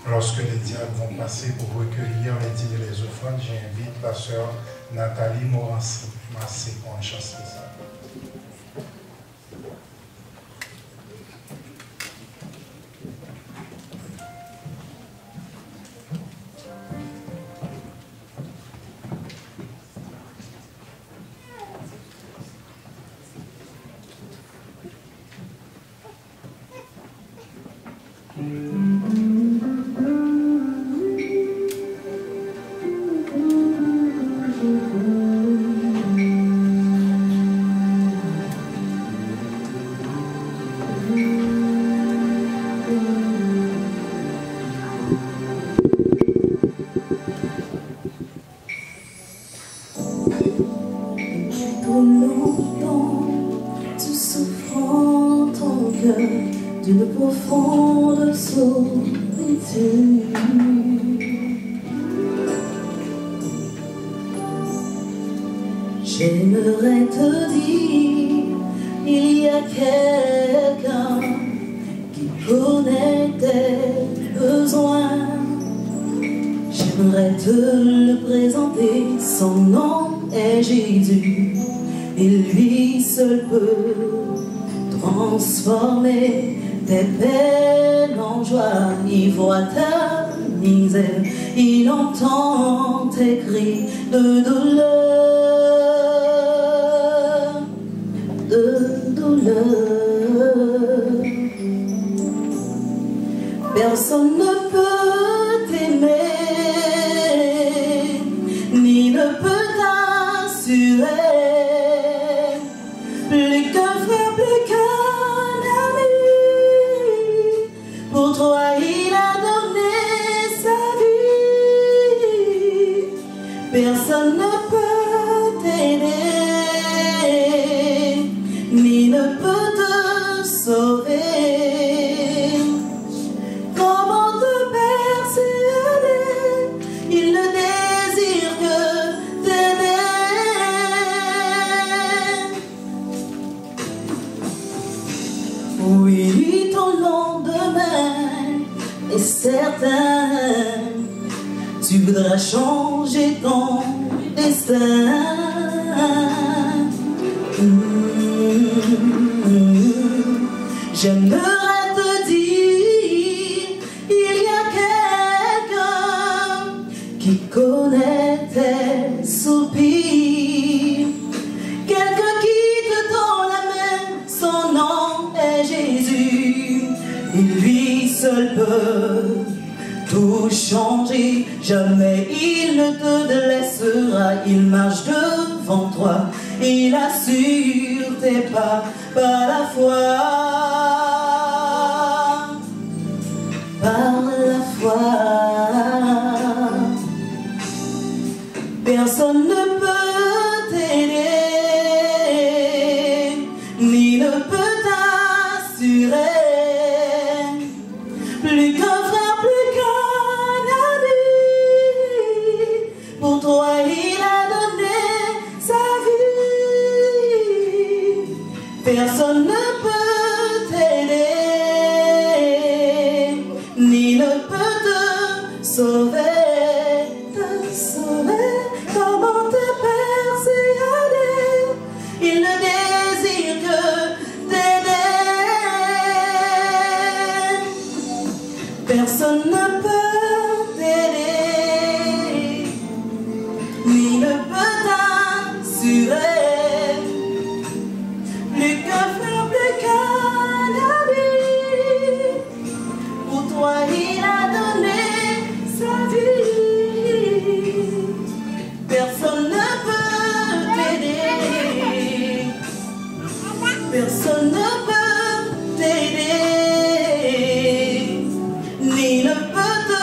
Lorsque les diacres vont passer pour recueillir les dîmes et les offrandes, j'invite la sœur Nathalie Morancy pour un chant spécial. D'une profonde solitude. J'aimerais te dire, il y a quelqu'un qui connaît tes besoins. J'aimerais te le présenter, son nom est Jésus, et lui seul peut transformer tes peines en joie. Il voit ta misère, il entend tes cris de douleur, de douleur. Personne ne peut t'aimer, ni ne peut t'assurer. Plus qu'un frère, plus qu'un ami, pour toi il a donné sa vie. Personne ne peut t'aider, ni ne peut te sauver. Comment te persuader? Il ne désire que oui, ton lendemain est certain. Tu voudras changer ton destin. J'aimerais te dire, il y a quelqu'un qui connaît tes soupirs. Quelqu'un qui te tend la main, son nom est Jésus, et lui seul peut tout changer. Jamais il ne te laissera, il marche devant toi, il assure tes pas par la foi, par la foi. Personne ne peut t'aider, ni ne peut t'assurer. Plus qu'un frère, plus qu'un ami, pour toi il a donné sa vie. Personne ne peut t'aider, ni ne peut te sauver. Te sauver, comment te persuader? Il ne désire que personne ne peut t'aider, ni ne peut t'assurer. Plus qu'un frère, plus qu'un ami, pour toi il a donné sa vie. Personne ne peut t'aider, personne ne peut t'aider, ni ne peut te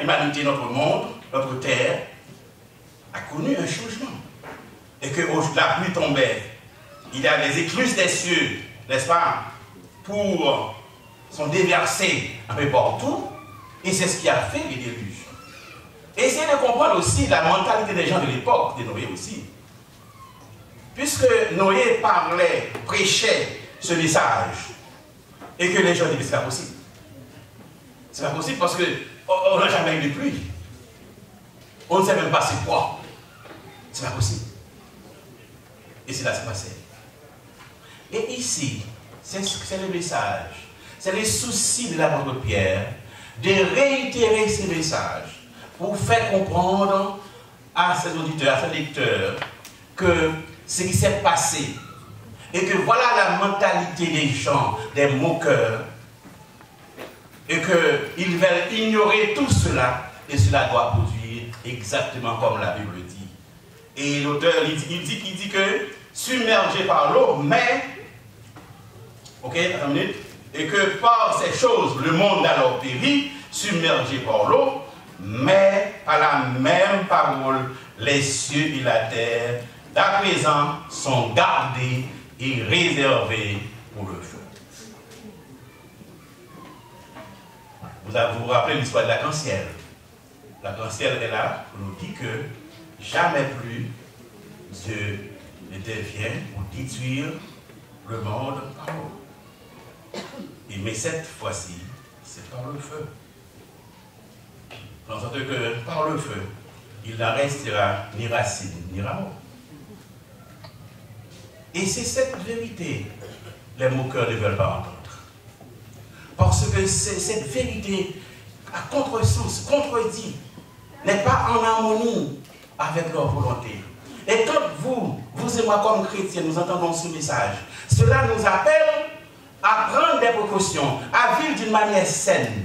l'humanité, notre monde, notre terre, a connu un changement. Et que la pluie tombait, il y a des écluses des cieux, n'est-ce pas, pour sont déversées un peu partout, et c'est ce qui a fait les déluges. Essayez de comprendre aussi la mentalité des gens de l'époque, de Noé aussi. Puisque Noé parlait, prêchait ce message, et que les gens disaient, c'est pas possible. C'est pas possible parce qu'on n'a jamais eu de pluie. On ne sait même pas c'est quoi. C'est pas possible. Et c'est là que ça passait. Et ici, c'est le message, c'est les soucis de l'apôtre Pierre de réitérer ces messages pour faire comprendre à ses auditeurs, à ses lecteurs, que ce qui s'est passé et que voilà la mentalité des gens, des moqueurs, et qu'ils veulent ignorer tout cela, et cela doit produire exactement comme la Bible dit. Et l'auteur, il dit que submergé par l'eau, mais, ok, attends une minute, et que par ces choses, le monde alors périt, submergé par l'eau, mais par la même parole, les cieux et la terre, d'à présent, sont gardés et réservés pour le feu. Vous vous rappelez l'histoire de l'arc-en-ciel. L'arc-en-ciel est là, on nous dit que jamais plus Dieu ne devient pour détruire le monde par l'eau. Mais cette fois-ci, c'est par le feu. En sorte que par le feu, il n'en restera ni racine ni rameau. Et c'est cette vérité les moqueurs ne veulent pas entendre. Parce que cette vérité, à contresens, contredit, n'est pas en harmonie avec leur volonté. Et quand vous et moi comme chrétiens, nous entendons ce message, cela nous appelle à prendre des précautions, à vivre d'une manière saine,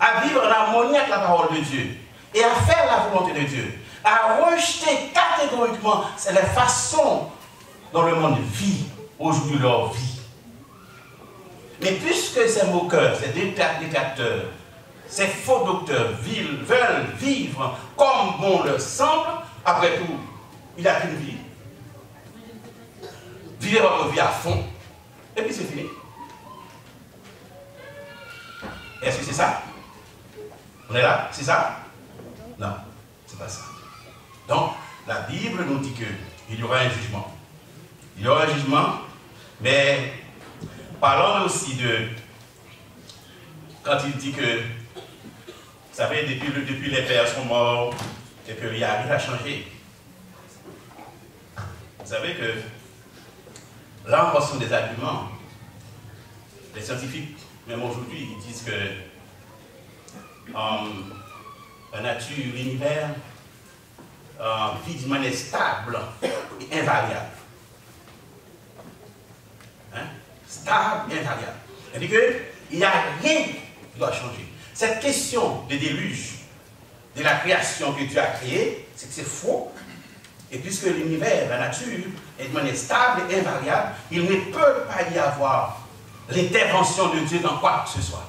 à vivre en harmonie avec la parole de Dieu, et à faire la volonté de Dieu, à rejeter catégoriquement la façon dont le monde vit aujourd'hui leur vie. Mais puisque ces moqueurs, ces détracteurs, ces faux docteurs veulent vivre comme bon leur semble, après tout, il n'a qu'une vie. Vivez votre vie à fond, et puis c'est fini. Est-ce que c'est ça? On est là? C'est ça? Non, c'est pas ça. Donc, la Bible nous dit qu'il y aura un jugement. Il y aura un jugement, mais parlons aussi de, quand il dit que, vous savez, depuis les pères sont morts, et qu'il n'y a rien à changer. Vous savez que, là encore, ce sont des arguments. Les scientifiques, même aujourd'hui, ils disent que la nature, l'univers, vit d'une manière stable et invariable. Hein? Stable et invariable. C'est-à-dire qu'il n'y a rien qui doit changer. Cette question des déluges, de la création que Dieu a créée, c'est que c'est faux. Et puisque l'univers, la nature, est de manière stable et invariable, il ne peut pas y avoir l'intervention de Dieu dans quoi que ce soit.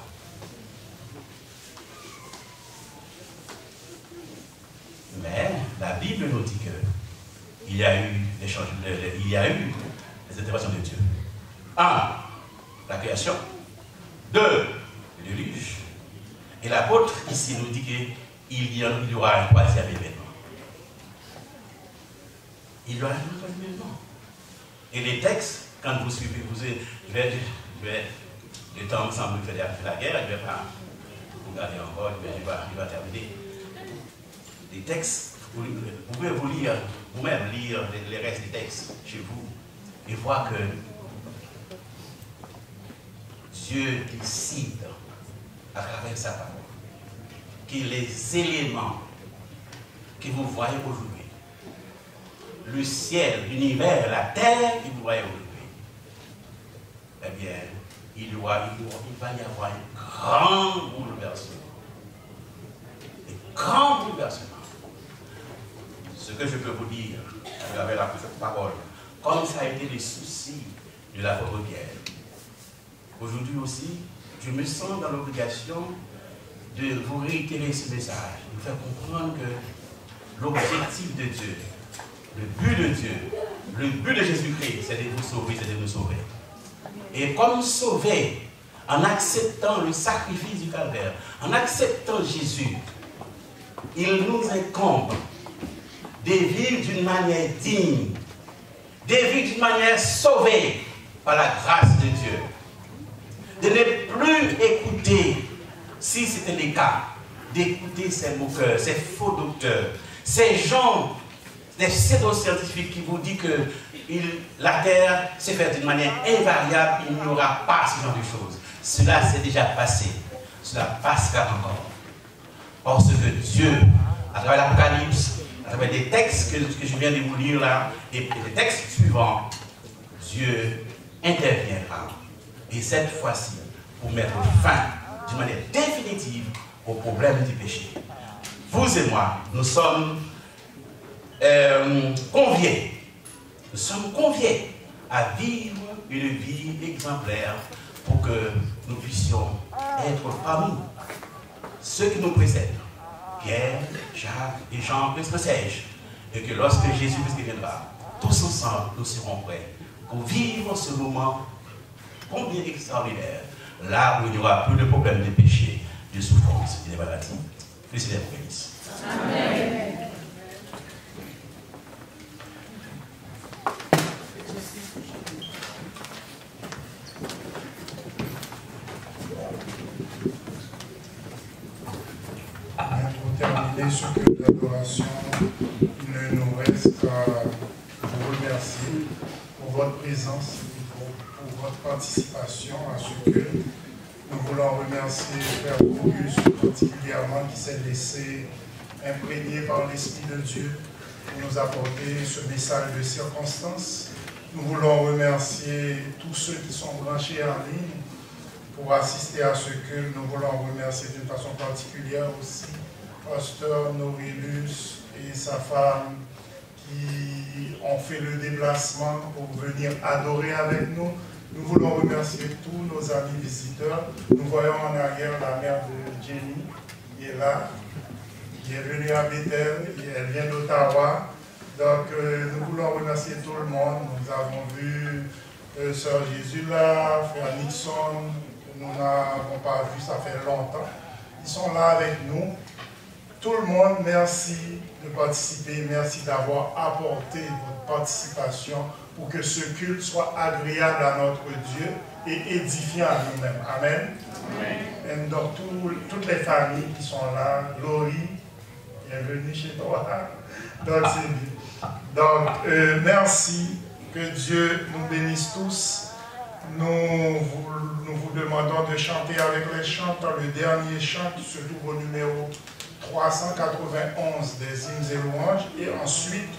Mais la Bible nous dit qu'il y a eu les interventions de Dieu. 1. La création. 2. Le déluge. Et l'apôtre ici nous dit qu'il y aura un troisième événement. Il y aura un troisième événement. Et les textes, quand vous suivez, le temps me semble faire la guerre, je ne vais pas vous garder encore, il va terminer. Les textes, vous pouvez vous lire, vous-même lire les restes des textes chez vous et voir que Dieu décide à travers sa parole que les éléments que vous voyez aujourd'hui, le ciel, l'univers, la terre que vous voyez aujourd'hui, eh bien, il va y avoir un grand bouleversement. Un grand bouleversement. Ce que je peux vous dire à travers la parole, comme ça a été les soucis de l'apôtre Pierre, aujourd'hui aussi, je me sens dans l'obligation de vous réitérer ce message, de vous faire comprendre que l'objectif de Dieu, le but de Dieu, le but de Jésus-Christ, c'est de vous sauver, c'est de nous sauver. Et comme sauver, en acceptant le sacrifice du calvaire, en acceptant Jésus, il nous incombe de vivre d'une manière digne, de vivre d'une manière sauvée par la grâce de Dieu. De ne plus écouter, si c'était le cas, d'écouter ces moqueurs, ces faux docteurs, ces gens, des pseudo-scientifiques qui vous disent que la terre s'est faite d'une manière invariable, il n'y aura pas ce genre de choses. Cela s'est déjà passé. Cela passera encore. Parce que Dieu, à travers l'Apocalypse, à travers des textes que je viens de vous lire là, et les textes suivants, Dieu interviendra. Et cette fois-ci, pour mettre fin d'une manière définitive au problème du péché. Vous et moi, nous sommes conviés. Nous sommes conviés à vivre une vie exemplaire pour que nous puissions être parmi ceux qui nous précèdent. Pierre, Jacques et Jean, le sais-je. Et que lorsque Jésus-Christ viendra, tous ensemble, nous serons prêts pour vivre ce moment combien extraordinaire, là où il n'y aura plus de problèmes de péché, de souffrance et de maladie. Que c'est vous bénisse. Amen. Pour terminer ce que l'adoration, il ne nous reste qu'à vous remercier pour votre présence, pour votre participation à ce que nous voulons remercier Frère Auguste particulièrement qui s'est laissé imprégné par l'Esprit de Dieu pour nous apporter ce message de circonstance. Nous voulons remercier tous ceux qui sont branchés en ligne pour assister à ce que nous voulons remercier d'une façon particulière aussi Pasteur Norilus et sa femme qui ont fait le déplacement pour venir adorer avec nous. Nous voulons remercier tous nos amis visiteurs. Nous voyons en arrière la mère de Jenny, qui est là, qui est venue à Bethel, elle vient d'Ottawa. Donc nous voulons remercier tout le monde. Nous avons vu Sœur Jésus là, Frère Nixon, nous n'avons pas vu, ça fait longtemps. Ils sont là avec nous. Tout le monde, merci de participer, merci d'avoir apporté votre participation pour que ce culte soit agréable à notre Dieu et édifiant à nous-mêmes. Amen. Amen. Et donc, toutes les familles qui sont là, Laurie, bienvenue chez toi. Donc, c'est bien. Donc, merci, que Dieu nous bénisse tous. Nous vous demandons de chanter avec les chanteurs le dernier chant qui se trouve au numéro 391 des hymnes et louanges, et ensuite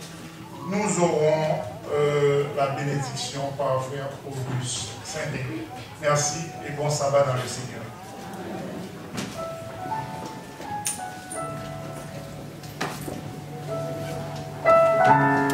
nous aurons la bénédiction par Frère Auguste Saint-Denis. Merci et bon sabbat dans le Seigneur. Amen.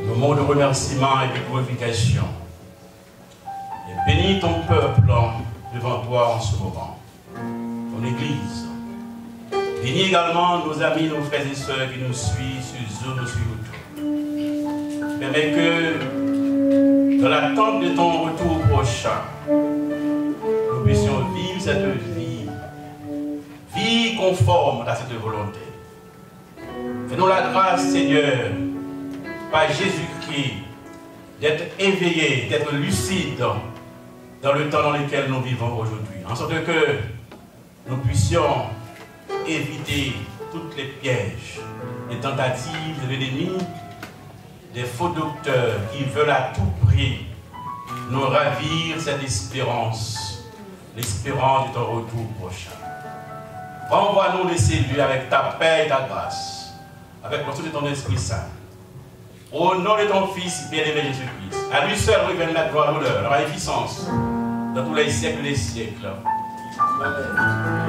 nos mots de remerciement et de glorification. Et bénis ton peuple devant toi en ce moment, ton Église. Bénis également nos amis, nos frères et sœurs qui nous suivent sur Zoom ou sur YouTube. Permets que, dans l'attente de ton retour prochain, nous puissions vivre cette vie conforme à cette volonté. Fais-nous la grâce, Seigneur, par Jésus-Christ, d'être éveillés, d'être lucides dans le temps dans lequel nous vivons aujourd'hui. En sorte que nous puissions éviter toutes les pièges, les tentatives de l'ennemi, des faux docteurs qui veulent à tout prix nous ravir cette espérance, l'espérance de ton retour prochain. Renvoie-nous les cellules avec ta paix et ta grâce, avec le souffle de ton Esprit Saint. Au nom de ton Fils bien-aimé Jésus-Christ, à lui seul revienne la gloire, l'honneur, la magnificence, dans tous les siècles et les siècles. Amen.